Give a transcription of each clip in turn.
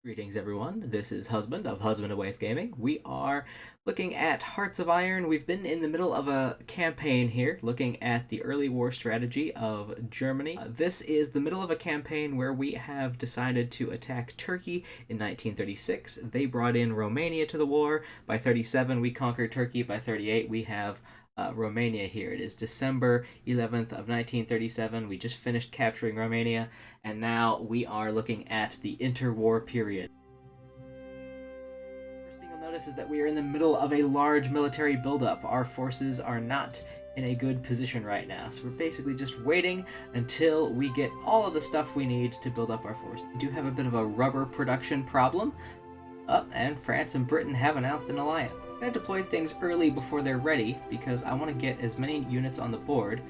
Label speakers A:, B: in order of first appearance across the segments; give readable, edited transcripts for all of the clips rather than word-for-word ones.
A: Greetings everyone, this is Husband of Husband of Wife Gaming. We are looking at Hearts of Iron. We've been in the middle of a campaign here, looking at the early war strategy of Germany. This is the middle of a campaign where we have decided to attack Turkey in 1936. They brought in Romania to the war. By 37 we conquered Turkey. By 38 we have Romania here. It is December 11th of 1937. We just finished capturing Romania, and now we are looking at the interwar period. First thing you'll notice is that we are in the middle of a large military buildup. Our forces are not in a good position right now, so we're basically just waiting until we get all of the stuff we need to build up our force. We do have a bit of a rubber production problem. And France and Britain have announced an alliance. I'm going to deploy things early before they're ready because I want to get as many units on the board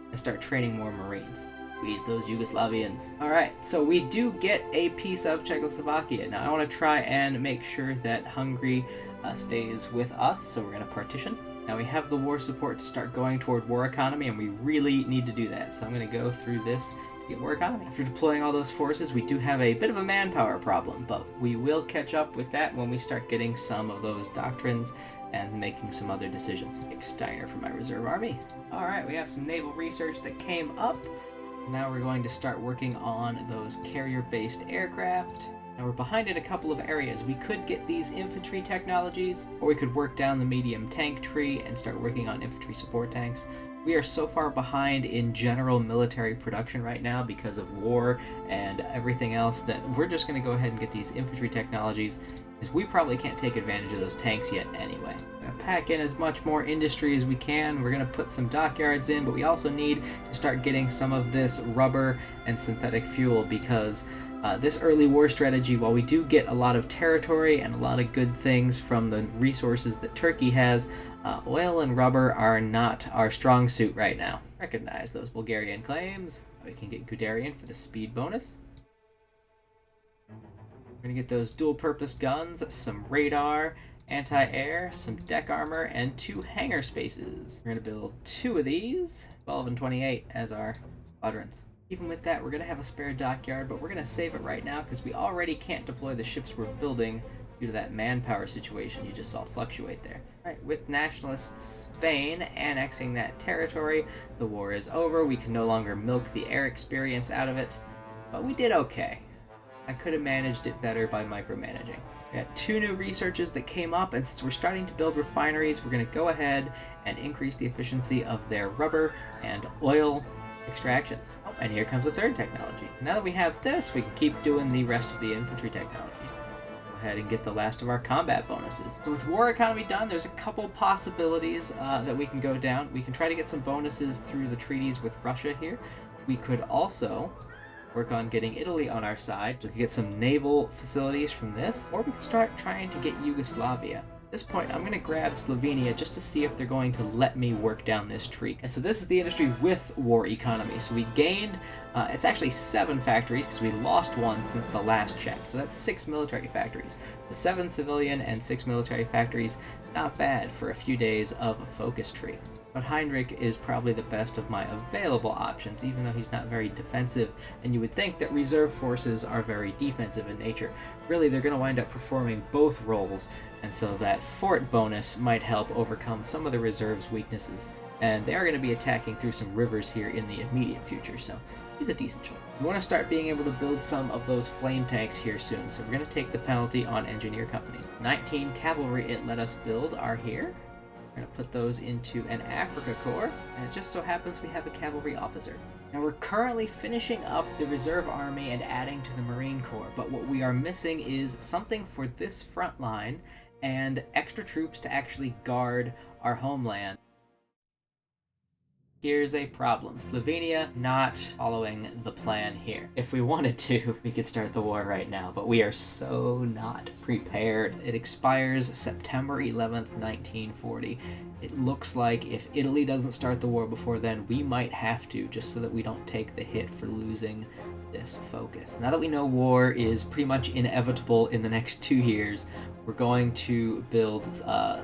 A: and start training more Marines. Squeeze those Yugoslavians. Alright, so we do get a piece of Czechoslovakia. Now I want to try and make sure that Hungary stays with us, so we're going to partition. Now we have the war support to start going toward war economy, and we really need to do that. So I'm going to go through this war economy. After deploying all those forces, we do have a bit of a manpower problem, but we will catch up with that when we start getting some of those doctrines and making some other decisions. Take Steiner for my reserve army. Alright, we have some naval research that came up. Now we're going to start working on those carrier-based aircraft. Now we're behind in a couple of areas. We could get these infantry technologies, or we could work down the medium tank tree and start working on infantry support tanks. We are so far behind in general military production right now because of war and everything else that we're just going to go ahead and get these infantry technologies, because we probably can't take advantage of those tanks yet anyway. We're going to pack in as much more industry as we can. We're going to put some dockyards in, but we also need to start getting some of this rubber and synthetic fuel, because this early war strategy, while we do get a lot of territory and a lot of good things from the resources that Turkey has, oil and rubber are not our strong suit right now. Recognize those Bulgarian claims. We can get Guderian for the speed bonus. We're going to get those dual-purpose guns, some radar, anti-air, some deck armor, and 2 hangar spaces. We're going to build 2 of these, 12 and 28 as our squadrons. Even with that, we're going to have a spare dockyard, but we're going to save it right now because we already can't deploy the ships we're building due to that manpower situation you just saw fluctuate there. Alright, with nationalist Spain annexing that territory, the war is over. We can no longer milk the air experience out of it, but we did okay. I could have managed it better by micromanaging. We got 2 new researches that came up, and since we're starting to build refineries, we're going to go ahead and increase the efficiency of their rubber and oil extractions. Oh, and here comes the 3rd technology. Now that we have this, we can keep doing the rest of the infantry technologies. Go ahead and get the last of our combat bonuses. So with war economy done, there's a couple possibilities that we can go down. We can try to get some bonuses through the treaties with Russia here. We could also work on getting Italy on our side. We could get some naval facilities from this, or we could start trying to get Yugoslavia. At this point, I'm going to grab Slovenia just to see if they're going to let me work down this tree. And so this is the industry with war economy. So we gained, it's actually 7 factories because we lost 1 since the last check. So that's 6 military factories. So 7 civilian and 6 military factories. Not bad for a few days of a focus tree. But Heinrich is probably the best of my available options, even though he's not very defensive, and you would think that reserve forces are very defensive in nature. Really, they're going to wind up performing both roles, and so that fort bonus might help overcome some of the reserve's weaknesses. And they are going to be attacking through some rivers here in the immediate future, so he's a decent choice. We want to start being able to build some of those flame tanks here soon, so we're going to take the penalty on engineer companies. 19 cavalry it let us build are here. We're going to put those into an Africa Corps, and it just so happens we have a cavalry officer. Now we're currently finishing up the reserve army and adding to the Marine Corps, but what we are missing is something for this front line and extra troops to actually guard our homeland. Here's a problem. Slovenia not following the plan here. If we wanted to, we could start the war right now, but we are so not prepared. It expires September 11th, 1940. It looks like if Italy doesn't start the war before then, we might have to, just so that we don't take the hit for losing this focus. Now that we know war is pretty much inevitable in the next 2 years, we're going to build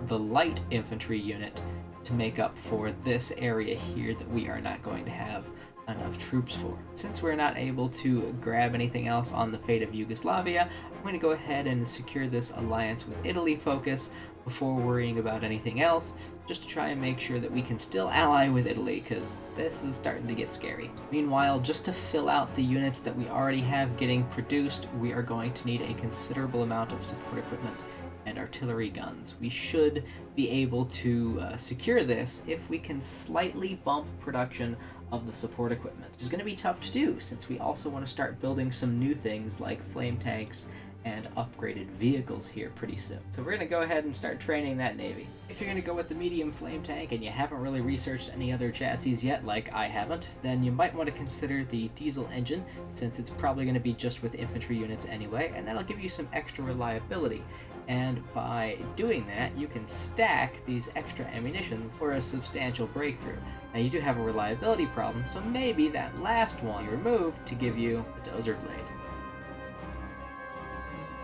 A: the light infantry unit to make up for this area here that we are not going to have enough troops for. Since we're not able to grab anything else on the fate of Yugoslavia, I'm going to go ahead and secure this alliance with Italy focus before worrying about anything else, just to try and make sure that we can still ally with Italy, because this is starting to get scary. Meanwhile, just to fill out the units that we already have getting produced, we are going to need a considerable amount of support equipment and artillery guns. We should be able to secure this if we can slightly bump production of the support equipment, which is going to be tough to do since we also want to start building some new things like flame tanks and upgraded vehicles here pretty soon. So we're going to go ahead and start training that navy. If you're going to go with the medium flame tank and you haven't really researched any other chassis yet, like I haven't, then you might want to consider the diesel engine, since it's probably going to be just with infantry units anyway, and that'll give you some extra reliability. And by doing that, you can stack these extra ammunitions for a substantial breakthrough. Now you do have a reliability problem, so maybe that last one you removed to give you a dozer blade.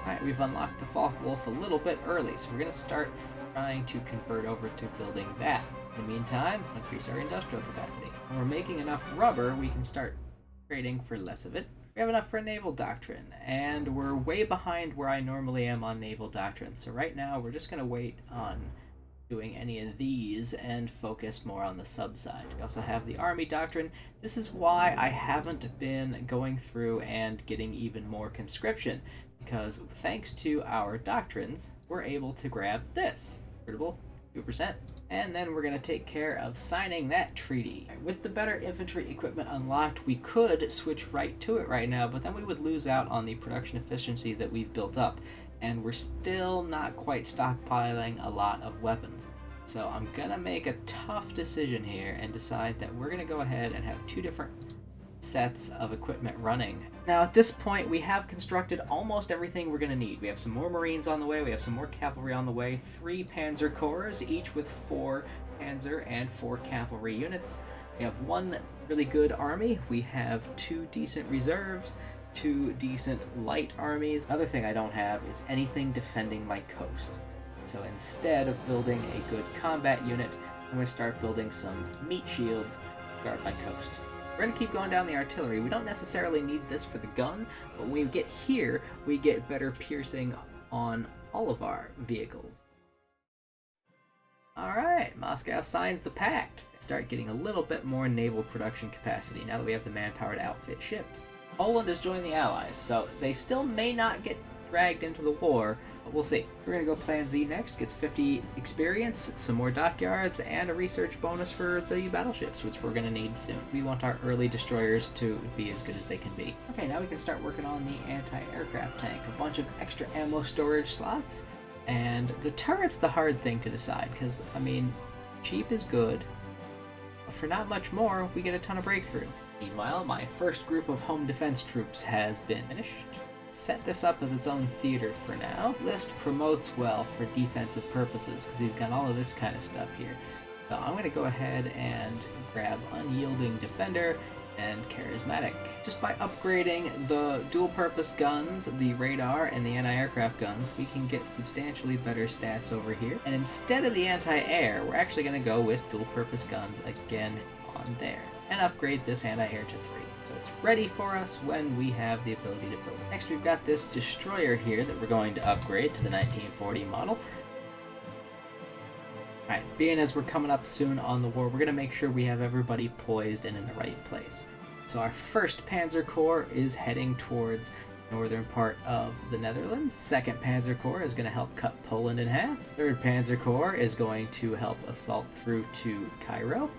A: Alright, we've unlocked the Falk Wolf a little bit early, so we're going to start trying to convert over to building that. In the meantime, increase our industrial capacity. When we're making enough rubber, we can start trading for less of it. We have enough for naval doctrine, and we're way behind where I normally am on naval doctrine, so right now we're just going to wait on doing any of these and focus more on the sub side. We also have the army doctrine. This is why I haven't been going through and getting even more conscription, because thanks to our doctrines, we're able to grab this, convertible 2%. And then we're going to take care of signing that treaty. With the better infantry equipment unlocked, we could switch right to it right now, but then we would lose out on the production efficiency that we've built up. And we're still not quite stockpiling a lot of weapons. So I'm going to make a tough decision here and decide that we're going to go ahead and have two different sets of equipment running. Now at this point we have constructed almost everything we're going to need. We have some more Marines on the way, we have some more cavalry on the way, 3 Panzer Corps, each with 4 Panzer and 4 cavalry units. We have 1 really good army, we have 2 decent reserves, 2 decent light armies. Another thing I don't have is anything defending my coast. So instead of building a good combat unit, I'm going to start building some meat shields to guard my coast. We're going to keep going down the artillery. We don't necessarily need this for the gun, but when we get here, we get better piercing on all of our vehicles. Alright, Moscow signs the pact. Start getting a little bit more naval production capacity now that we have the manpower to outfit ships. Poland has joined the Allies, so they still may not get dragged into the war, but we'll see. We're going to go Plan Z next, gets 50 experience, some more dockyards, and a research bonus for the battleships, which we're going to need soon. We want our early destroyers to be as good as they can be. Okay, now we can start working on the anti-aircraft tank. A bunch of extra ammo storage slots, and the turret's the hard thing to decide, because, I mean, cheap is good, but for not much more, we get a ton of breakthrough. Meanwhile, my first group of home defense troops has been finished. Set this up as its own theater for now. List promotes well for defensive purposes because he's got all of this kind of stuff here. So I'm going to go ahead and grab Unyielding Defender and Charismatic. Just by upgrading the dual-purpose guns, the radar, and the anti-aircraft guns, we can get substantially better stats over here. And instead of the anti-air, we're actually going to go with dual-purpose guns again on there, and upgrade this anti-air to 3. So it's ready for us when we have the ability to build it. Next we've got this destroyer here that we're going to upgrade to the 1940 model. Alright, being as we're coming up soon on the war, we're going to make sure we have everybody poised and in the right place. So our first Panzer Corps is heading towards the northern part of the Netherlands. Second Panzer Corps is going to help cut Poland in half. Third Panzer Corps is going to help assault through to Cairo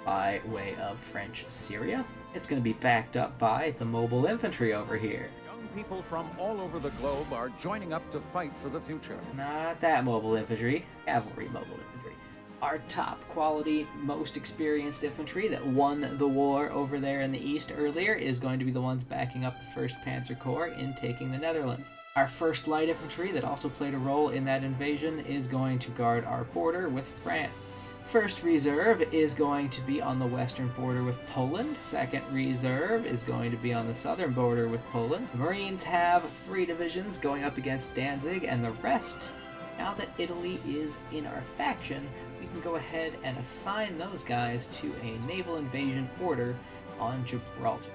A: by way of French Syria. It's going to be backed up by the mobile infantry over here.
B: Young people from all over the globe are joining up to fight for the future.
A: Not that mobile infantry, cavalry mobile infantry. Our top quality, most experienced infantry that won the war over there in the east earlier is going to be the ones backing up the 1st Panzer Corps in taking the Netherlands. Our 1st light infantry that also played a role in that invasion is going to guard our border with France. 1st Reserve is going to be on the western border with Poland. 2nd Reserve is going to be on the southern border with Poland. The Marines have 3 divisions going up against Danzig, and the rest, now that Italy is in our faction, we can go ahead and assign those guys to a naval invasion order on Gibraltar.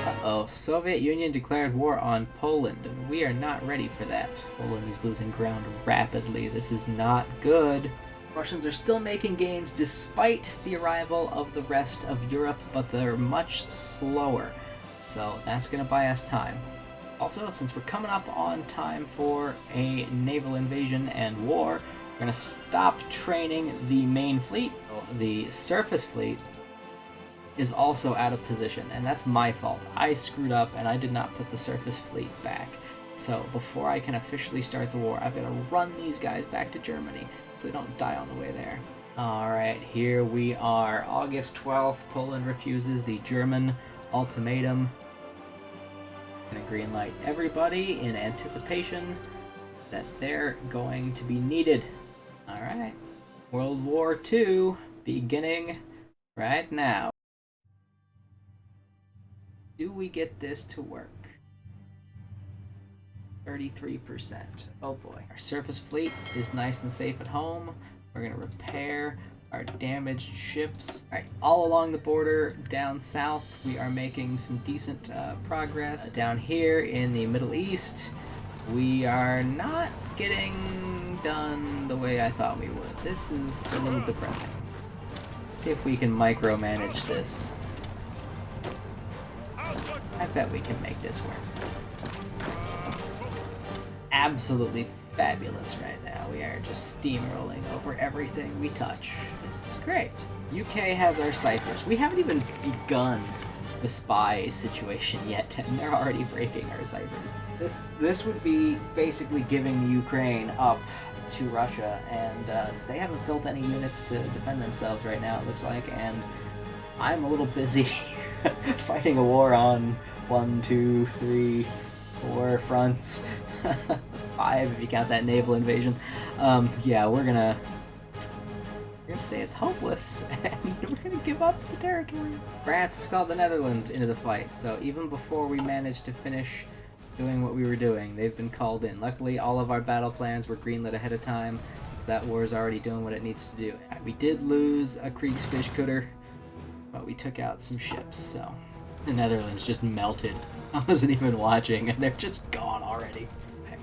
A: Uh-oh, Soviet Union declared war on Poland, and we are not ready for that. Poland is losing ground rapidly. This is not good. Russians are still making gains despite the arrival of the rest of Europe, but they're much slower. So that's going to buy us time. Also, since we're coming up on time for a naval invasion and war, we're going to stop training the main fleet. The surface fleet is also out of position, and that's my fault. I screwed up and I did not put the surface fleet back. So before I can officially start the war, I've got to run these guys back to Germany so they don't die on the way there. Alright, here we are. August 12th, Poland refuses the German ultimatum. I'm gonna green light everybody in anticipation that they're going to be needed. Alright, World War II beginning right now. Do we get this to work? 33%. Oh boy. Our surface fleet is nice and safe at home. We're going to repair our damaged ships. Alright, all along the border down south, we are making some decent progress. Down here in the Middle East, we are not getting done the way I thought we would. This is a little depressing. Let's see if we can micromanage this. I bet we can make this work. Absolutely fabulous right now. We are just steamrolling over everything we touch. This is great. UK has our ciphers. We haven't even begun the spy situation yet, and they're already breaking our ciphers. This would be basically giving the Ukraine up to Russia, and so they haven't built any units to defend themselves right now, it looks like, and I'm a little busy fighting a war on 1, 2, 3, 4 fronts. 5 if you count that naval invasion. Yeah, we're gonna say it's hopeless, and we're gonna give up the territory. France called the Netherlands into the fight, so even before we managed to finish doing what we were doing, they've been called in. Luckily, all of our battle plans were greenlit ahead of time, so that war is already doing what it needs to do. We did lose a Kriegsfischkutter, but we took out some ships, so the Netherlands just melted. I wasn't even watching, and they're just gone already.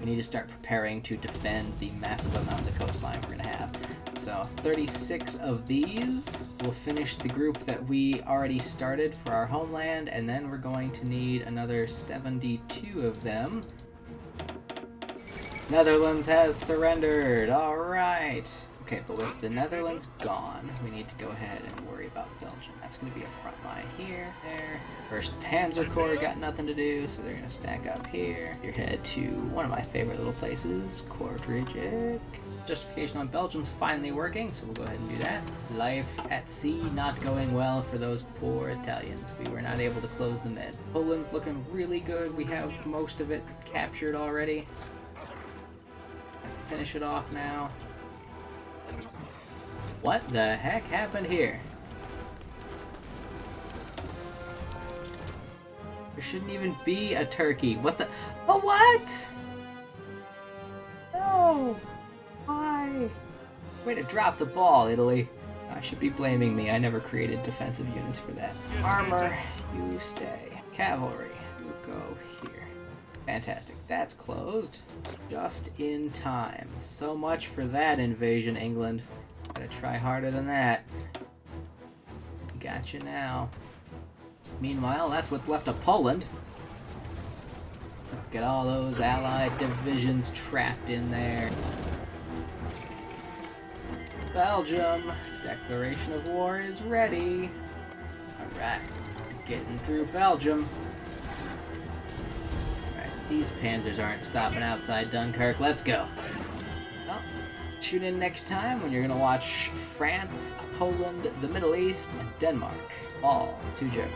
A: We need to start preparing to defend the massive amounts of coastline we're going to have. So 36 of these will finish the group that we already started for our homeland, and then we're going to need another 72 of them. Netherlands has surrendered. All right. Okay, but with the Netherlands gone, we need to go ahead and worry about Belgium. That's going to be a front line here, there. First Panzer Corps got nothing to do, so they're going to stack up here. You head to one of my favorite little places, Kortrijk. Justification on Belgium's finally working, so we'll go ahead and do that. Life at sea not going well for those poor Italians. We were not able to close the mid. Poland's looking really good. We have most of it captured already. Finish it off now. What the heck happened here? There shouldn't even be a turkey. What the? Oh, what? No. Why? Way to drop the ball, Italy. I should be blaming me. I never created defensive units for that. Armor, you stay. Cavalry, you go here. Fantastic. That's closed. Just in time. So much for that invasion, England. Gotta try harder than that. Gotcha now. Meanwhile, that's what's left of Poland. Look at all those Allied divisions trapped in there. Belgium. Declaration of war is ready. Alright. Getting through Belgium. Alright, these panzers aren't stopping outside Dunkirk. Let's go. Well, tune in next time when you're going to watch France, Poland, the Middle East, and Denmark fall to Germany.